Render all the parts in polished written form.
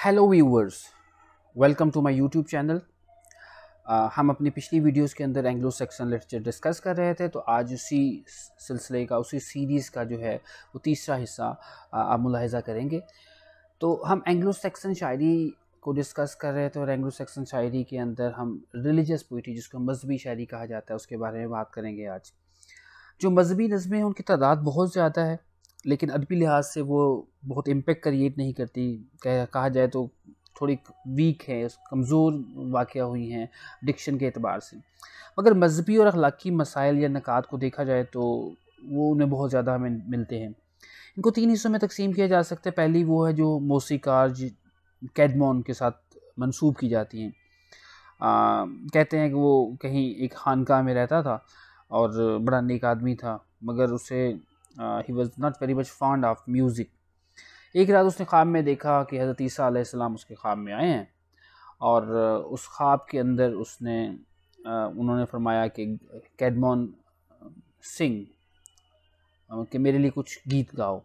Hello viewers, welcome to my YouTube channel. हम अपनी पिछली वीडियोस के अंदर एंग्लो सेक्सन लिटरेचर डिस्कस कर रहे थे, तो आज उसी सिलसिले का, उसी सीरीज़ का जो है वो तीसरा हिस्सा आप मुलाहिज़ा करेंगे। तो हम एंग्लो सेक्सन शायरी को डिस्कस कर रहे थे और एंग्लो सेक्सन शायरी के अंदर हम रिलीजियस पोइट्री, जिसको मजहबी शायरी कहा जाता है, उसके बारे में बात करेंगे आज। जो मजहबी नज़में हैं उनकी तादाद बहुत ज़्यादा है, लेकिन अदबी लिहाज से वो बहुत इम्पेक्ट क्रिएट नहीं करती। कहा जाए तो थोड़ी वीक है, कमज़ोर वाक़या हुई हैं डिक्शन के एतबार से। मगर मजहबी और अखलाकी मसाइल या नकात को देखा जाए तो वो उन्हें बहुत ज़्यादा हमें मिलते हैं। इनको तीन हिस्सों में तकसीम किया जा सकता है। पहली वो है जो मौसीकार कैडमॉन के साथ मंसूब की जाती हैं। कहते हैं कि वो कहीं एक खानकाह में रहता था और बड़ा नेक आदमी था, मगर उसे he was not very much fond of music. एक रात उसने ख्वाब में देखा कि हज़रत ईसा अलैहिस्सलाम उसके ख्वाब में आए हैं और उस ख्वाब के अंदर उन्होंने फरमाया कि कैडमॉन सिंह, कि मेरे लिए कुछ गीत गाओ।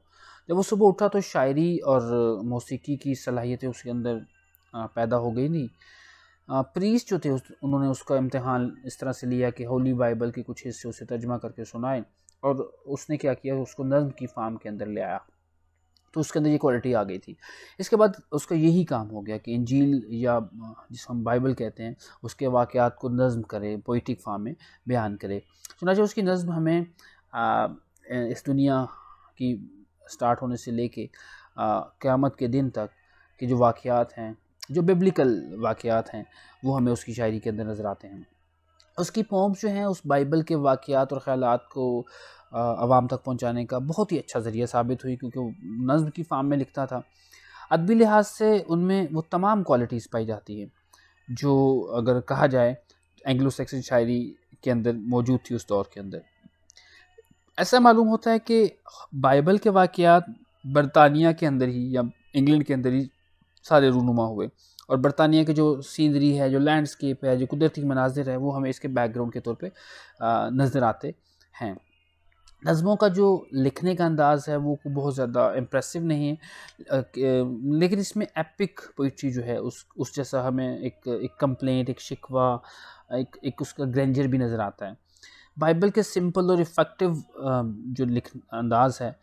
जब वो सुबह उठा तो शायरी और मौसीकी की सलाहियतें उसके अंदर पैदा हो गई थी। प्रीस्ट जो थे उन्होंने उसका इम्तिहान इस तरह से लिया कि होली बाइबल के कुछ हिस्से उसे तर्जमा करके सुनाए, और उसने क्या किया, उसको नज़्म की फार्म के अंदर ले आया, तो उसके अंदर ये क्वालिटी आ गई थी। इसके बाद उसका यही काम हो गया कि इंजील या जिसको हम बाइबल कहते हैं उसके वाक़यात को नज़्म करे, पोइटिक फार्म में बयान करे। चुनांचे उसकी नज़्म हमें इस दुनिया की स्टार्ट होने से लेके क़यामत के दिन तक के जो वाक़यात हैं, जो बिब्लिकल वाक़यात हैं, वो हमें उसकी शायरी के अंदर नज़र आते हैं। उसकी पोम्स जो हैं उस बाइबल के वाक़यात और ख़यालात को आवाम तक पहुँचाने का बहुत ही अच्छा ज़रिया साबित हुई, क्योंकि वो नज़्म की फ़ॉर्म में लिखता था। अदबी लिहाज से उनमें वो तमाम क्वालिटीज़ पाई जाती हैं जो अगर कहा जाए एंग्लो सैक्सन शायरी के अंदर मौजूद थी उस दौर के अंदर। ऐसा मालूम होता है कि बाइबल के वाक़यात बरतानिया के अंदर ही या इंग्लैंड के अंदर ही सारे रूनुमा हुए, और बरतानिया की जो सीनरी है, जो लैंडस्केप है, जो कुदरती मनाजिर है, वो हमें इसके बैकग्राउंड के तौर पे नज़र आते हैं। नज़्मों का जो लिखने का अंदाज़ है वो बहुत ज़्यादा इम्प्रेसिव नहीं है, लेकिन इसमें एपिक पोइट्री जो है उस जैसा हमें एक कंप्लेंट, एक शिकवा, एक उसका ग्रैंडर भी नज़र आता है। बाइबल के सिंपल और इफ़ेक्टिव जो लिख अंदाज़ है,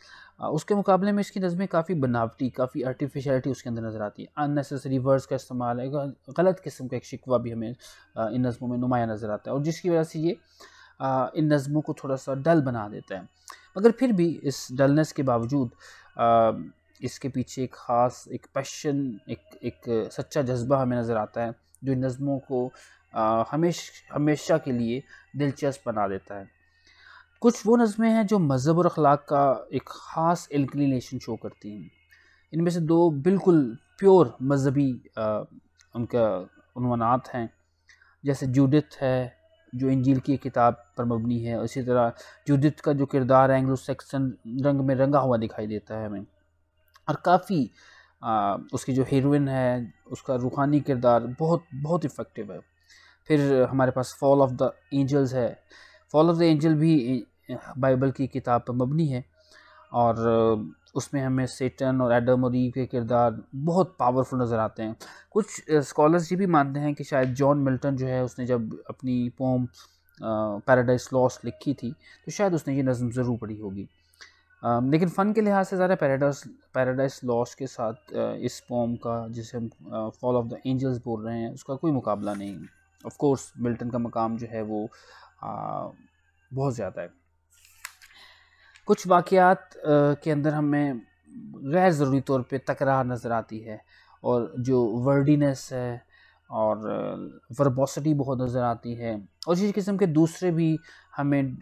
उसके मुकाबले में इसकी नज़में काफ़ी बनावटी, काफ़ी आर्टिफिशियलिटी उसके अंदर नज़र आती है। अननेसेसरी वर्ड्स का इस्तेमाल है, गलत किस्म का एक शिकवा भी हमें इन नज़मों में नुमाया नज़र आता है, और जिसकी वजह से ये इन नज़मों को थोड़ा सा डल बना देता है। मगर फिर भी इस डलनेस के बावजूद इसके पीछे एक ख़ास, एक पैशन, एक सच्चा जज्बा हमें नज़र आता है, जो इन नज़मों को हमेशा के लिए दिलचस्प बना देता है। कुछ वो नज़में हैं जो मज़हब और अखलाक का एक ख़ास इंक्लिनेशन शो करती हैं। इनमें से दो बिल्कुल प्योर मज़हबी उनका उन्वानात हैं, जैसे जूडिथ है जो इंजील की किताब पर मबनी है। इसी तरह जूडिथ का जो किरदार है एंग्लो सेक्सन रंग में रंगा हुआ दिखाई देता है हमें, और काफ़ी उसकी जो हीरोइन है उसका रूहानी किरदार बहुत बहुत इफ़ेक्टिव है। फिर हमारे पास फॉल ऑफ द एंजल्स है। फॉल ऑफ द एंजल भी बाइबल की किताब पर मबनी है, और उसमें हमें सेटन और एडम और ईव के किरदार बहुत पावरफुल नज़र आते हैं। कुछ स्कॉलर्स ये भी मानते हैं कि शायद जॉन मिल्टन जो है, उसने जब अपनी पोम पैराडाइज लॉस्ट लिखी थी तो शायद उसने ये नज़म ज़रूर पढ़ी होगी। लेकिन फ़न के लिहाज से ज़्यादा पैराडाइज लॉस्ट के साथ इस पोम का, जिसे हम फॉल ऑफ द एंजल्स बोल रहे हैं, उसका कोई मुकाबला नहीं। ऑफ कोर्स मिल्टन का मकाम जो है वो बहुत ज़्यादा है। कुछ वाक़यात के अंदर हमें गैर ज़रूरी तौर पे तकरार नज़र आती है, और जो वर्डीनेस है और वर्बोसिटी बहुत नज़र आती है, और इसी किस्म के दूसरे भी हमें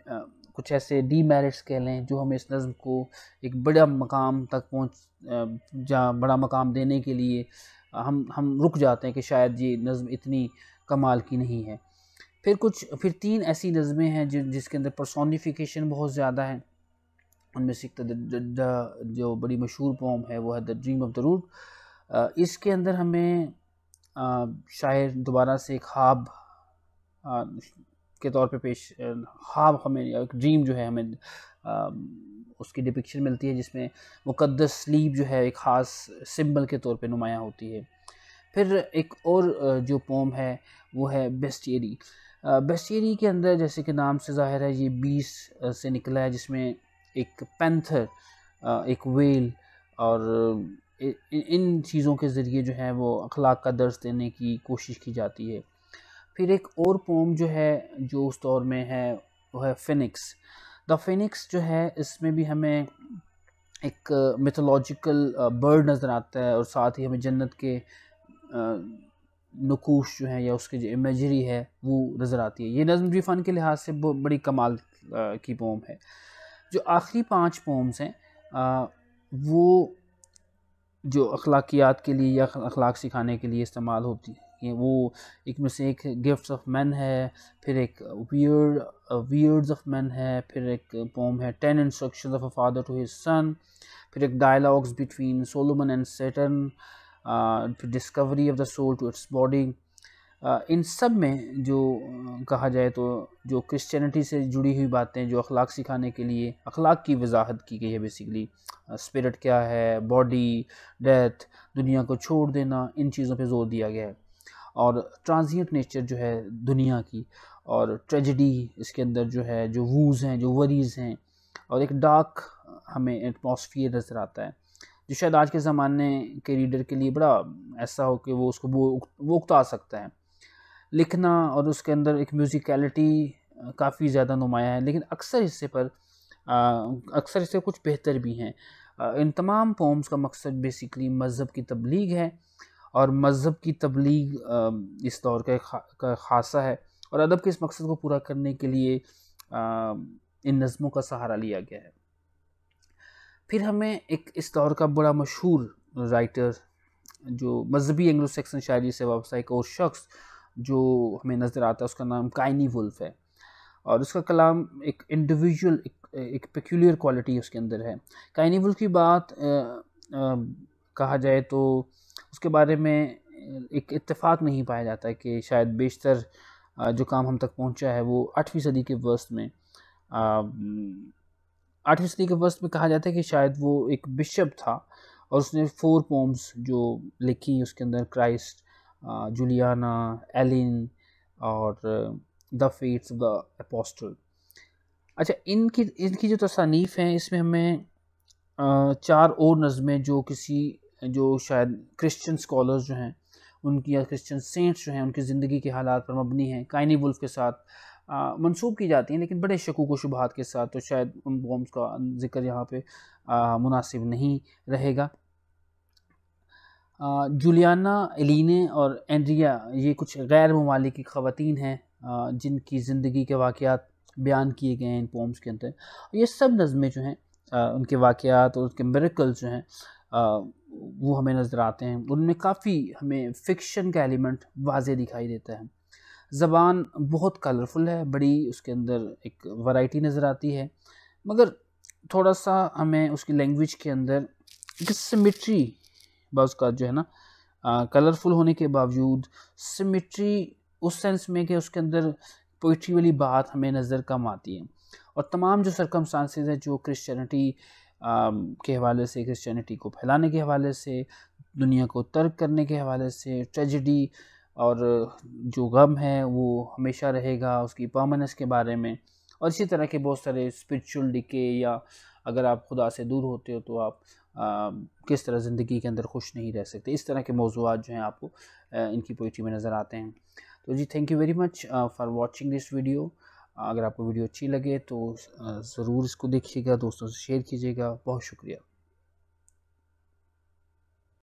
कुछ ऐसे डीमेरिट्स कह लें जो हमें इस नज़्म को एक बड़ा मकाम तक बड़ा मकाम देने के लिए हम रुक जाते हैं कि शायद ये नज़्म इतनी कमाल की नहीं है। फिर तीन ऐसी नज़में हैं जिसके अंदर पर्सोनिफिकेशन बहुत ज़्यादा है। उनमें से जो बड़ी मशहूर पोम है वो है the dream of the rood. इसके अंदर हमें शायर दोबारा से ख्वाब के तौर पे ख्वाब हमें, एक ड्रीम जो है हमें उसकी डिपिक्शन मिलती है, जिसमें मुक़द्दस स्लीब जो है एक ख़ास सिंबल के तौर पे नुमायाँ होती है। फिर एक और जो पोम है वो है बेस्टियरी। बेस्टियरी के अंदर जैसे कि नाम से ज़ाहिर है ये 20 से निकला है, जिसमें एक पैंथर, एक वेल और इन चीज़ों के ज़रिए जो है वो अखलाक का दर्स देने की कोशिश की जाती है। फिर एक और पोम जो है जो उस दौर में है वो है फिनिक्स। द फिनिक्स जो है इसमें भी हमें एक मिथोलॉजिकल बर्ड नज़र आता है और साथ ही हमें जन्नत के नकूश जो है या उसकी जो इमेजरी है वो नज़र आती है। ये नज़्म भी फ़न के लिहाज से बड़ी कमाल की पोम है। जो आखिरी 5 पोम्स हैं वो जो अखलाकियात के लिए या अखलाक सिखाने के लिए इस्तेमाल होती है, वो एक में से एक गिफ्ट्स ऑफ मैन है, फिर एक वियर्ड्स ऑफ मैन है, फिर एक पोम है 10 instructions of a father to his son, फिर एक dialogues between Solomon and Saturn, फिर discovery of the soul to its body. इन सब में जो कहा जाए तो जो क्रिश्चियनिटी से जुड़ी हुई बातें जो अखलाक सिखाने के लिए अखलाक की वजाहत की गई है, बेसिकली स्पिरिट क्या है, बॉडी, डेथ, दुनिया को छोड़ देना, इन चीज़ों पे जोर दिया गया है। और ट्रांजिएंट नेचर जो है दुनिया की, और ट्रेजेडी इसके अंदर जो है, जो वूज़ हैं, जो वरीज़ हैं, और एक डार्क हमें एटमॉस्फियर नज़र आता है जो शायद आज के ज़माने के रीडर के लिए बड़ा ऐसा हो कि वो उसको वो उकता सकता है। लिखना और उसके अंदर एक म्यूज़िकलिटी काफ़ी ज़्यादा नुमायाँ है, लेकिन अक्सर इससे कुछ बेहतर भी हैं। इन तमाम पोम्स का मकसद बेसिकली मज़हब की तबलीग है, और मज़हब की तबलीग इस दौर का ख़ासा है, और अदब के इस मकसद को पूरा करने के लिए इन नज़मों का सहारा लिया गया है। फिर हमें एक इस दौर का बड़ा मशहूर राइटर जो मज़हबी एंग्लो सेक्सन शायरी से वाबस्ता एक और शख्स जो हमें नज़र आता है, उसका नाम काइनी वुल्फ है, और उसका कलाम एक इंडिविजुअल एक पेक्यूलियर क्वालिटी उसके अंदर है। काइनी वुल्फ की बात कहा जाए तो उसके बारे में एक इत्तेफाक नहीं पाया जाता है कि शायद बेशतर जो काम हम तक पहुंचा है वो 8वीं सदी के वस्त में 8वीं सदी के वस्त में कहा जाता है कि शायद वो एक बिशप था, और उसने 4 पोम्स जो लिखी उसके अंदर क्राइस्ट, जूलियाना, एलिन और the fates of the apostle. अच्छा, इनकी जो तसानीफ़ हैं इसमें हमें 4 और नज़में जो शायद क्रिश्चियन स्कॉलर्स जो हैं उनकी, या क्रिश्चियन सेंट्स जो हैं उनकी ज़िंदगी के हालात पर मबनी हैं, काइनी वुल्फ के साथ मंसूब की जाती हैं, लेकिन बड़े शकूक व शुबहात के साथ, तो शायद उन पोम्स का ज़िक्र यहाँ पे मुनासिब नहीं रहेगा। जूलियाना, एलिने और एंड्रिया ये कुछ गैर ममालिकी ख़वातीन हैं जिनकी ज़िंदगी के वाक़यात बयान किए गए हैं इन पोम्स के अंदर। ये सब नज़में जो हैं उनके वाक़यात और उनके मिरेकल्स जो हैं वो हमें नज़र आते हैं। उनमें काफ़ी हमें फ़िक्शन का एलिमेंट वाज़े दिखाई देता है। ज़बान बहुत कलरफुल है, बड़ी उसके अंदर एक वैरायटी नज़र आती है, मगर थोड़ा सा हमें उसकी लैंग्वेज के अंदर एक सिमेट्री बस का जो है ना, कलरफुल होने के बावजूद सिमेट्री उस सेंस में कि उसके अंदर पोइट्री वाली बात हमें नज़र कम आती है। और तमाम जो सर्कमस्टांसेस हैं जो क्रिश्चियनिटी के हवाले से, क्रिश्चियनिटी को फैलाने के हवाले से, दुनिया को तर्क करने के हवाले से, ट्रेजेडी और जो गम है वो हमेशा रहेगा, उसकी परमानेंस के बारे में, और इसी तरह के बहुत सारे स्पिरिचुअल डिके, या अगर आप खुदा से दूर होते हो तो आप किस तरह ज़िंदगी के अंदर खुश नहीं रह सकते, इस तरह के मौज़ूआत जो हैं आपको इनकी पोइट्री में नज़र आते हैं। तो जी, thank you very much for watching this video. अगर आपको वीडियो अच्छी लगे तो ज़रूर इसको देखिएगा, दोस्तों से शेयर कीजिएगा। बहुत शुक्रिया।